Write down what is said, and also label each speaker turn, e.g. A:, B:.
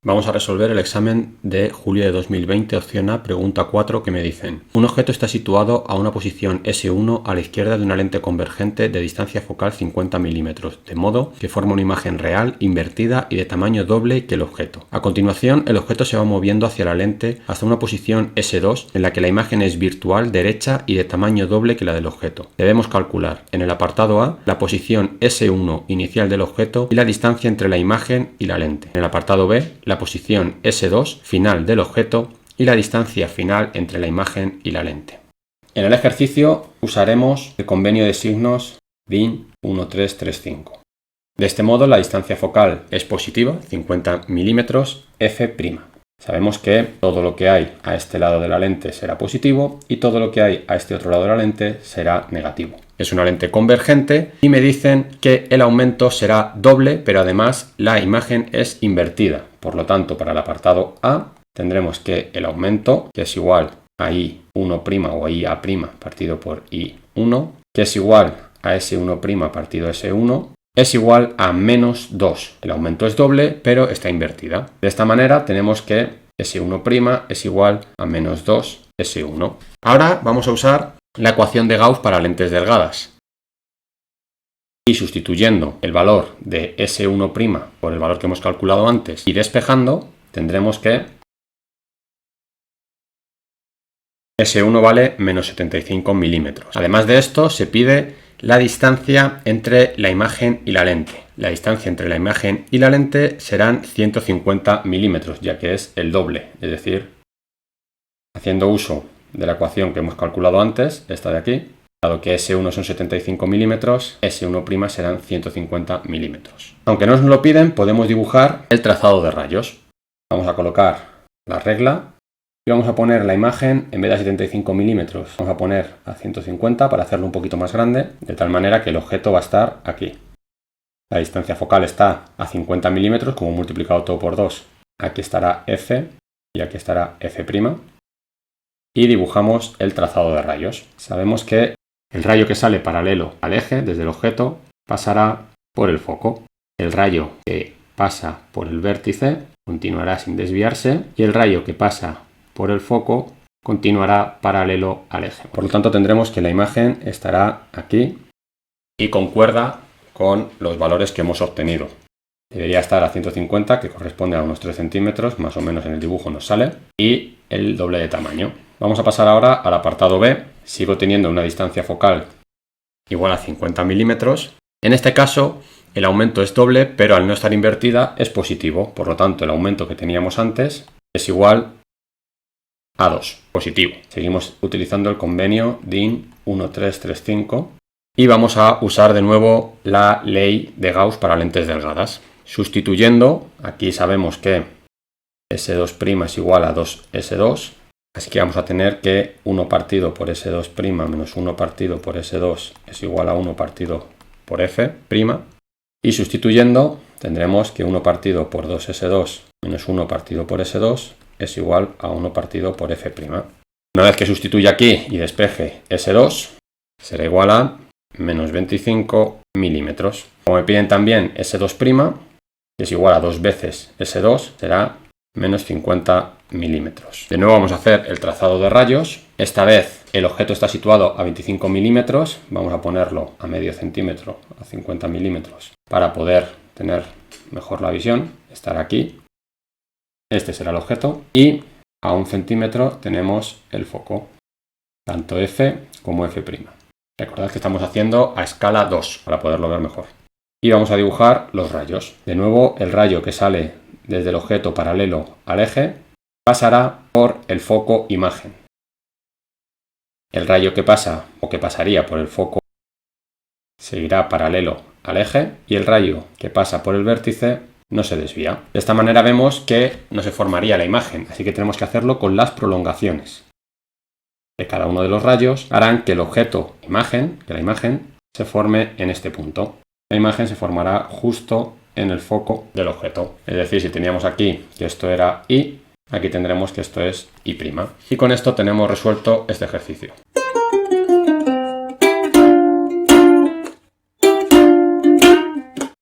A: Vamos a resolver el examen de julio de 2020, opción A, pregunta 4, que me dicen: un objeto está situado a una posición S1 a la izquierda de una lente convergente de distancia focal 50 milímetros, de modo que forma una imagen real, invertida y de tamaño doble que el objeto. A continuación, el objeto se va moviendo hacia la lente hasta una posición S2 en la que la imagen es virtual, derecha y de tamaño doble que la del objeto. Debemos calcular en el apartado A la posición S1 inicial del objeto y la distancia entre la imagen y la lente. En el apartado B, la posición S2 final del objeto y la distancia final entre la imagen y la lente. En el ejercicio usaremos el convenio de signos DIN 1335. De este modo la distancia focal es positiva, 50 milímetros, f'. Sabemos que todo lo que hay a este lado de la lente será positivo y todo lo que hay a este otro lado de la lente será negativo. Es una lente convergente y me dicen que el aumento será doble, pero además la imagen es invertida. Por lo tanto, para el apartado A tendremos que el aumento, que es igual a I1' o IA' partido por I1, que es igual a S1' partido S1, es igual a menos 2. El aumento es doble, pero está invertida. De esta manera tenemos que S1' es igual a menos 2 S1. Ahora vamos a usar la ecuación de Gauss para lentes delgadas. Y sustituyendo el valor de S1' por el valor que hemos calculado antes y despejando, tendremos que S1 vale menos 75 milímetros. Además de esto, se pide la distancia entre la imagen y la lente. La distancia entre la imagen y la lente serán 150 milímetros, ya que es el doble. Es decir, haciendo uso de la ecuación que hemos calculado antes, esta de aquí, dado que S1 son 75 milímetros, S1' serán 150 milímetros. Aunque no nos lo piden, podemos dibujar el trazado de rayos. Vamos a colocar la regla y vamos a poner la imagen, en vez de a 75 milímetros, vamos a poner a 150 para hacerlo un poquito más grande, de tal manera que el objeto va a estar aquí. La distancia focal está a 50 milímetros, como multiplicado todo por 2. Aquí estará F y aquí estará F'. Y dibujamos el trazado de rayos. Sabemos que el rayo que sale paralelo al eje desde el objeto pasará por el foco. El rayo que pasa por el vértice continuará sin desviarse y el rayo que pasa por el foco continuará paralelo al eje. Por lo tanto, tendremos que la imagen estará aquí y concuerda con los valores que hemos obtenido. Debería estar a 150, que corresponde a unos 3 centímetros, más o menos en el dibujo nos sale, y el doble de tamaño. Vamos a pasar ahora al apartado B. Sigo teniendo una distancia focal igual a 50 milímetros. En este caso, el aumento es doble, pero al no estar invertida es positivo. Por lo tanto, el aumento que teníamos antes es igual a 2, positivo. Seguimos utilizando el convenio DIN 1335 y vamos a usar de nuevo la ley de Gauss para lentes delgadas. Sustituyendo, aquí sabemos que S2' es igual a 2S2, así que vamos a tener que 1 partido por S2' menos 1 partido por S2 es igual a 1 partido por F', y sustituyendo tendremos que 1 partido por 2S2 menos 1 partido por S2 es igual a 1 partido por F'. Una vez que sustituya aquí y despeje S2, será igual a menos 25 milímetros. Como me piden también S2', que es igual a 2 veces S2, será menos 50 milímetros. De nuevo vamos a hacer el trazado de rayos. Esta vez el objeto está situado a 25 milímetros. Vamos a ponerlo a medio centímetro, a 50 milímetros, para poder tener mejor la visión. Estar aquí. Este será el objeto. Y a 1 centímetro tenemos el foco, tanto F como F'. Recordad que estamos haciendo a escala 2 para poderlo ver mejor. Y vamos a dibujar los rayos. De nuevo, el rayo que sale desde el objeto paralelo al eje pasará por el foco imagen. El rayo que pasa o que pasaría por el foco seguirá paralelo al eje y el rayo que pasa por el vértice no se desvía. De esta manera vemos que no se formaría la imagen, así que tenemos que hacerlo con las prolongaciones de cada uno de los rayos. Harán que el objeto imagen, que la imagen se forme en este punto. La imagen se formará justo en el foco del objeto. Es decir, si teníamos aquí que esto era I, aquí tendremos que esto es I'. Y con esto tenemos resuelto este ejercicio.